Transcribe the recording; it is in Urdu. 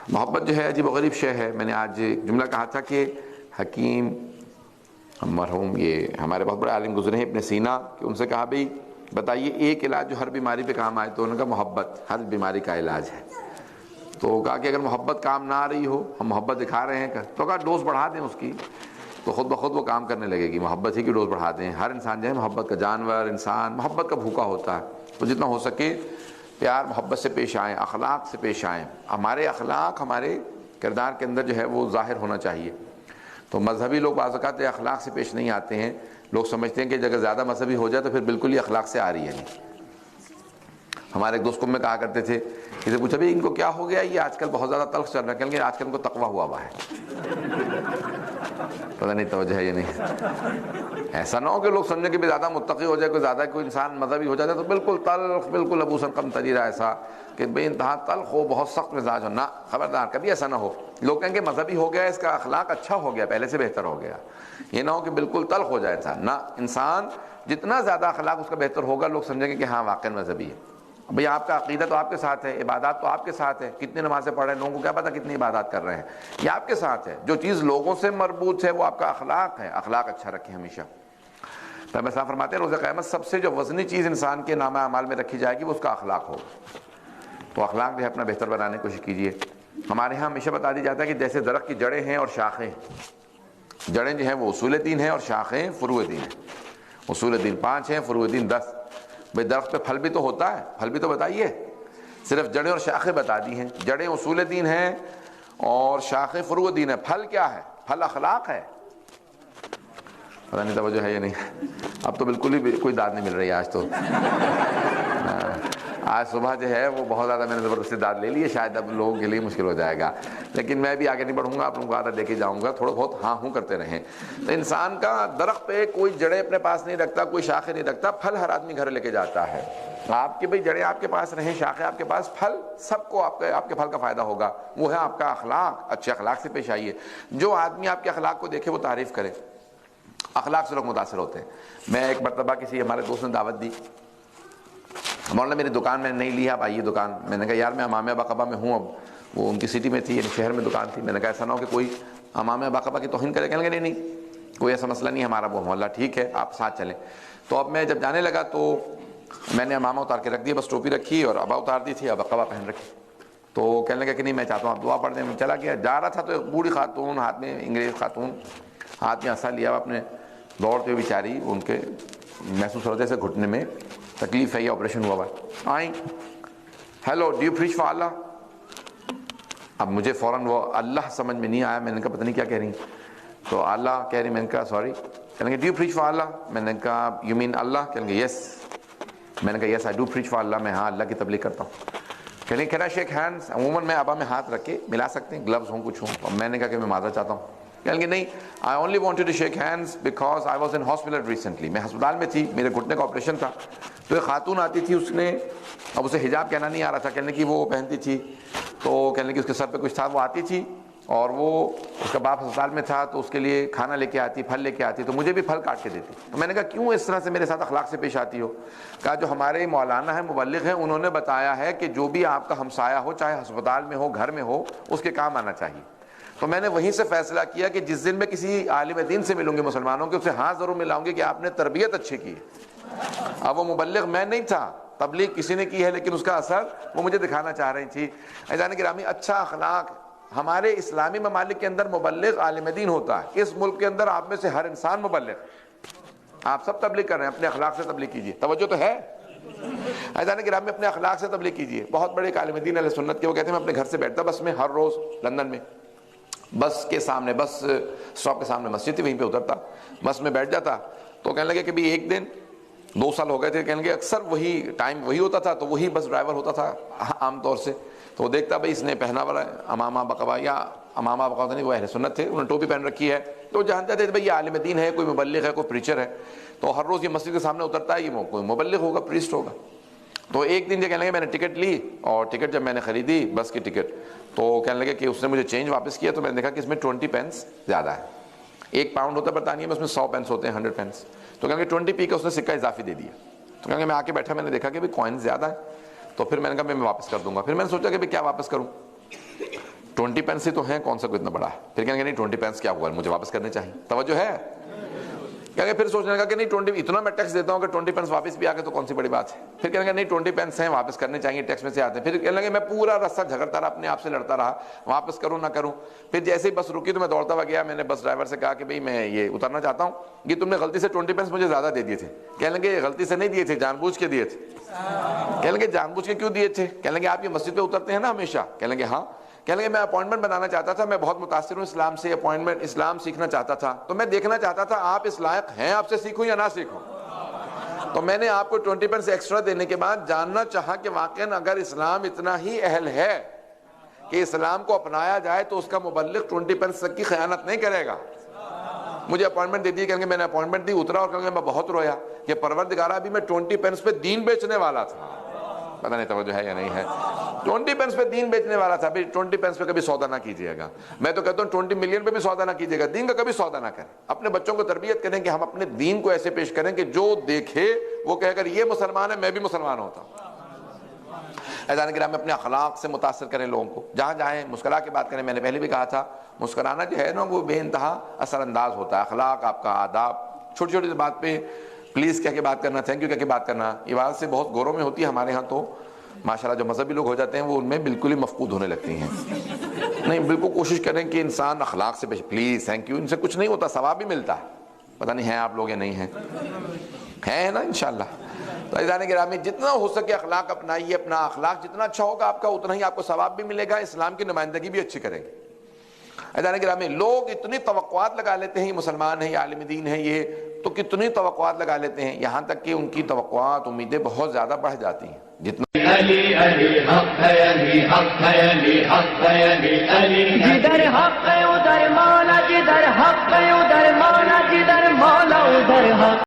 محبت جو ہے عجیب و غریب شے ہے. میں نے آج ایک جملہ کہا تھا کہ حکیم مرحوم یہ ہمارے بہت بڑے عالم گزرے ہیں ابن سینا، کہ ان سے کہا بھئی بتائیے ایک علاج جو ہر بیماری پہ کام آئے، تو انہوں نے کہا محبت ہر بیماری کا علاج ہے. تو کہا کہ اگر محبت کام نہ آ رہی ہو، ہم محبت دکھا رہے ہیں، تو کہا ڈوز بڑھا دیں اس کی، تو خود بخود وہ کام کرنے لگے گی. محبت ہی کی ڈوز بڑھا دیں. ہر انسان جو ہے محبت کا، جانور انسان محبت کا بھوکا ہوتا ہے. تو جتنا ہو سکے پیار محبت سے پیش آئیں، اخلاق سے پیش آئیں. ہمارے اخلاق ہمارے کردار کے اندر جو ہے وہ ظاہر ہونا چاہیے. تو مذہبی لوگ بعض اوقات اخلاق سے پیش نہیں آتے ہیں. لوگ سمجھتے ہیں کہ اگر زیادہ مذہبی ہو جائے تو پھر بالکل ہی اخلاق سے آ رہی ہے نہیں. ہمارے ایک دوست کو میں کہا کرتے تھے، کسی پوچھا بھی ان کو کیا ہو گیا، یہ آج کل بہت زیادہ تلخ چل رہا ہے. کہیں گے آج کل ان کو تقویٰ ہوا ہے. پتہ نہیں توجہ ہے یہ نہیں. ایسا نہ ہو کہ لوگ سمجھیں کہ بھی زیادہ متقی ہو جائے، کوئی زیادہ کوئی انسان مذہبی ہو جاتا ہے تو بالکل تلخ، بالکل ابو سرقم تجیرہ، ایسا کہ بے انتہا تلخ ہو، بہت سخت مزاج ہو. نہ، خبردار کبھی ایسا نہ ہو. لوگ کہیں گے مذہبی ہو گیا، اس کا اخلاق اچھا ہو گیا، پہلے سے بہتر ہو گیا. یہ نہ ہو کہ بالکل تلخ ہو جائے انسان. نہ، انسان جتنا زیادہ اخلاق اس کا بہتر ہوگا، لوگ سمجھیں گے کہ ہاں واقعی مذہبی ہے. بھئی آپ کا عقیدہ تو آپ کے ساتھ ہے، عبادات تو آپ کے ساتھ ہے. کتنی نمازیں پڑھ رہے ہیں، لوگوں کو کیا پتہ کتنی عبادات کر رہے ہیں، یہ آپ کے ساتھ ہے. جو چیز لوگوں سے مربوط ہے وہ آپ کا اخلاق ہے. اخلاق اچھا رکھیں ہمیشہ. پیغمبر صاحب فرماتے ہیں روز قیامت سب سے جو وزنی چیز انسان کے نامہ اعمال میں رکھی جائے گی وہ اس کا اخلاق ہوگا. تو اخلاق جو ہے اپنا بہتر بنانے کی کوشش کیجیے. ہمارے ہاں ہمیشہ بتا دی جاتا ہے کہ جیسے درخت کی جڑیں ہیں اور شاخیں، جڑیں جو ہیں وہ اصول دین ہیں اور شاخیں فروع دین ہیں. اصول دین 5 ہیں، فروع دین 10. بھئی درخت پہ پھل بھی تو ہوتا ہے، پھل بھی تو بتائیے. صرف جڑیں اور شاخیں بتا دی ہیں. جڑیں اصول دین ہیں اور شاخیں فروع دین ہے. پھل کیا ہے؟ پھل اخلاق ہے. پتہ نہیں توجہ ہے یا نہیں. اب تو بالکل ہی کوئی داد نہیں مل رہی آج تو. آج صبح جو ہے وہ بہت زیادہ میں نے زبردستی داد لے لی ہے، شاید اب لوگوں کے لیے مشکل ہو جائے گا. لیکن میں بھی آگے نہیں بڑھوں گا، آپ لوگوں کو عادت دے کے جاؤں گا، تھوڑا بہت ہاں ہوں کرتے رہیں. تو انسان کا درخت پہ کوئی جڑیں اپنے پاس نہیں رکھتا، کوئی شاخیں نہیں رکھتا. پھل ہر آدمی گھر لے کے جاتا ہے. آپ کی بھئی جڑیں آپ کے پاس رہیں، شاخیں آپ کے پاس، پھل سب کو آپ کے پھل کا فائدہ ہوگا. وہ ہے آپ کا اخلاق. اچھے اخلاق سے پیش آئیے. جو آدمی آپ کے اخلاق کو دیکھے وہ تعریف کرے. اخلاق سے لوگ متاثر ہوتے ہیں. میں ایک مرتبہ کسی ہمارے دوست نے دعوت دی، مولانا میری دکان میں نہیں لی ہے، آپ آئیے دکان. میں نے کہا یار میں امام باقبہ میں ہوں. اب وہ ان کی سٹی میں تھی، یعنی شہر میں دکان تھی. میں نے کہا ایسا نہ ہو کہ کوئی امام باقبہ کی توہین کرے. کہنے لگے نہیں کوئی ایسا مسئلہ نہیں، ہمارا وہ محلہ ٹھیک ہے، آپ ساتھ چلیں. تو اب میں جب جانے لگا تو میں نے امامہ اتار کے رکھ دیا، بس ٹوپی رکھی اور ابا اتار دی تھی، اب باقبہ پہن رکھی. تو کہنے لگا کہ نہیں میں چاہتا ہوں آپ دعا پڑھ دیں. میں چلا گیا، جا رہا تھا تو ایک بوڑھی خاتون، ہاتھ میں انگریز خاتون، ہاتھ میں عصا لیا اپنے، دوڑتے ہوئے بیچاری. ان کے محسوس ہوتے سے گھٹنے میں تکلیف ہے، یہ آپریشن ہوا ہوا ہے. آئیں، hello do you preach for Allah. اب مجھے فوراً وہ اللہ سمجھ میں نہیں آیا. میں نے کہا پتہ نہیں کیا کہہ رہی ہیں. تو اللہ کہہ رہی. میں نے کہا سوری. کہنے کہ ڈو یو پریچ فار اللہ. میں نے کہا یو مین اللہ. کہنے کہ یس. میں نے کہا یس آئی ڈو پریچ فار اللہ. میں ہاں اللہ کی تبلیغ کرتا ہوں. کہنے کین آئی شیک ہینڈس. عموماً میں ابا میں ہاتھ رکھ کے ملا سکتے ہیں، گلوز ہوں کچھ ہوں. میں نے کہا کہ میں معذرت چاہتا ہوں. کہنے کہ نہیں I only wanted to shake hands because I was in hospital recently. میں ہسپتال میں تھی، میرے گھٹنے کا آپریشن تھا. تو ایک خاتون آتی تھی، اس نے، اب اسے حجاب کہنا نہیں آ رہا تھا، کہنے کی وہ پہنتی تھی. تو کہنے کی اس کے سر پہ کچھ تھا. وہ آتی تھی اور وہ اس کا باپ ہسپتال میں تھا تو اس کے لیے کھانا لے کے آتی، پھل لے کے آتی. تو مجھے بھی پھل کاٹ کے دیتی. تو میں نے کہا کیوں اس طرح سے میرے ساتھ اخلاق سے پیش آتی ہو؟ کہا جو ہمارے مولانا ہیں، مبلغ ہیں، انہوں نے بتایا ہے کہ جو بھی آپ کا ہمسایہ ہو، چاہے ہسپتال میں ہو گھر میں ہو، اس کے کام آنا چاہیے. تو میں نے وہیں سے فیصلہ کیا کہ جس دن میں کسی عالم دین سے ملوں گی مسلمانوں کے، اسے ہاں ضرور ملاؤں گی کہ آپ نے تربیت اچھی کی. اب وہ مبلغ میں نہیں تھا، تبلیغ کسی نے کی ہے، لیکن اس کا اثر وہ مجھے دکھانا چاہ رہی تھی. عزیزان گرامی، اچھا اخلاق ہمارے اسلامی ممالک کے اندر مبلغ عالم دین ہوتا ہے. اس ملک کے اندر آپ میں سے ہر انسان مبلغ. آپ سب تبلیغ کر رہے ہیں، اپنے اخلاق سے تبلیغ کیجیے. توجہ تو ہے؟ عزیزان گرامی، اپنے اخلاق سے تبلیغ کیجیے. بہت بڑے عالم دین اہل سنت کے، وہ کہتے ہیں میں اپنے گھر سے بیٹھتا بس میں ہر روز لندن میں، بس کے سامنے، بس اسٹاپ کے سامنے مسجد تھی، وہیں پہ اترتا، بس میں بیٹھ جاتا. تو کہنے لگے کہ بھی ایک دن 2 سال ہو گئے تھے، کہنے لگے اکثر وہی ٹائم وہی ہوتا تھا، تو وہی بس ڈرائیور ہوتا تھا عام طور سے. تو وہ دیکھتا بھائی اس نے پہنا ہوا ہے امامہ بقبہ، یا امامہ بقبہ نہیں، وہ اہل سنت تھے، انہوں نے ٹوپی پہن رکھی ہے. تو جانتے تھے بھائی یہ عالم دین ہے، کوئی مبلغ ہے، کوئی پریچر ہے. تو ہر روز یہ مسجد کے سامنے اترتا ہے، یہ کوئی مبلغ ہوگا، پریسٹ ہوگا. تو ایک دن یہ کہنے لگے میں نے ٹکٹ لی، اور ٹکٹ جب میں نے خریدی بس کی ٹکٹ، تو کہنے لگے کہ اس نے مجھے چینج واپس کیا. تو میں نے دیکھا کہ اس میں 20 پینس زیادہ ہے. 1 پاؤنڈ ہوتا ہے برطانیہ میں، اس میں 100 پینس ہوتے ہیں، 100 پینس. تو کہیں گے 20p کا اس نے سکہ اضافی دے دیا. تو کہیں گے میں آ کے بیٹھا، میں نے دیکھا کہ بھی کوائن زیادہ ہے. تو پھر میں نے کہا میں واپس کر دوں گا. پھر میں نے سوچا کہ کیا واپس کروں, 20 پینس ہی تو ہیں, کون سا کوئی اتنا بڑا ہے. پھر کہیں گے نہیں 20 پینس کیا ہوا, مجھے واپس کرنے چاہیے. توجہ ہے کہ پھر سوچنے لگا کہ نہیں 20 اتنا میں ٹیکس دیتا ہوں کہ 20 پینس واپس بھی آ گئے تو کون سی بڑی بات ہے. پھر کہنے لگا نہیں 20 پینس ہیں, واپس کرنے چاہیے, ٹیکس میں سے آتے ہیں. پھر کہنے لگے میں پورا راستہ جھگڑتا رہا, اپنے آپ سے لڑتا رہا, واپس کروں نہ کروں. پھر جیسے ہی بس رکی تو میں دوڑتا ہوا گیا, میں نے بس ڈرائیور سے کہا کہ بھائی میں یہ اترنا چاہتا ہوں, یہ تم نے غلطی سے 20 پینس مجھے زیادہ دے دیے تھے. کہنے لگے غلطی سے نہیں دیے تھے, جان بوجھ کے دیے تھے. کہنے لگے جان بوجھ کے کیوں دیے تھے. کہنے لگے آپ یہ مسجد پہ اترتے ہیں نا ہمیشہ. کہنے لگے ہاں. کہنے لگے میں اپوائنٹمنٹ بنانا چاہتا تھا, میں بہت متاثر ہوں اسلام سے, اپوائنٹمنٹ اسلام سیکھنا چاہتا تھا, تو میں دیکھنا چاہتا تھا آپ اس لائق ہیں آپ سے سیکھوں یا نہ سیکھوں. تو میں نے آپ کو 20 پینس ایکسٹرا دینے کے بعد جاننا چاہا کہ واقعاً اگر اسلام اتنا ہی اہل ہے کہ اسلام کو اپنایا جائے تو اس کا مبلغ 20 پینس تک کی خیانت نہیں کرے گا. مجھے اپوائنٹمنٹ دے دی, کہیں میں نے اپوائنٹمنٹ دی, اترا اور کہیں میں بہت رویا کہ پروردگارہ ابھی میں 20 پینس پہ دین بیچنے والا تھا. پتہ نہیں توجہ ہے یا نہیں ہے. 20 پینس پہ دین بیچنے والا تھا. 20 پینس پہ کبھی سودا نہ کیجیے گا. میں تو کہتا ہوں 20 ملین پہ بھی سودا نہ کیجیے گا, دین کا کبھی سودا نہ کریں. اپنے بچوں کو تربیت کریں کہ ہم اپنے دین کو ایسے پیش کریں کہ جو دیکھے وہ کہے اگر یہ مسلمان ہے میں بھی مسلمان ہوتا ہوں. عزیزان کرام اپنے اخلاق سے متاثر کریں لوگوں کو, جہاں جائیں مسکرا کے بات کریں. میں نے پہلے بھی کہا تھا مسکرانا جو ہے نا وہ بے انتہا اثر انداز ہوتا ہے. اخلاق, آپ کا آداب, چھوٹی چھوٹی بات پہ پلیز کہہ کے بات کرنا, تھینک یو کہہ کے بات کرنا, یہ بات سے بہت غوروں میں ہوتی ہے. ہمارے ہاں تو ماشاءاللہ جو مذہبی لوگ ہو جاتے ہیں وہ ان میں بالکل ہی مفقود ہونے لگتی ہیں. نہیں, بالکل کوشش کریں کہ انسان اخلاق سے پلیز تھینک یو, ان سے کچھ نہیں ہوتا, ثواب بھی ملتا ہے. پتہ نہیں ہیں آپ لوگ یا نہیں ہیں, ہیں نا انشاءاللہ. تو عزیزان گرامی جتنا ہو سکے اخلاق اپنائیے, اپنا اخلاق جتنا اچھا ہوگا آپ کا اتنا ہی آپ کو ثواب بھی ملے گا, اسلام کی نمائندگی بھی اچھی کریں گے. عزیزان گرامی لوگ اتنی توقعات لگا لیتے ہیں, یہ مسلمان ہیں, یہ عالم دین ہیں, یہ تو کتنی توقعات لگا لیتے ہیں, یہاں تک کہ ان کی توقعات امیدیں بہت زیادہ بڑھ جاتی ہیں. جتنا علی علی حق ہے, علی حق ہے, علی حق ہے, علی علی جدھر حق ہے ادھر مولا, جدھر حق ہے ادھر مولا, جدھر مولا ادھر حق.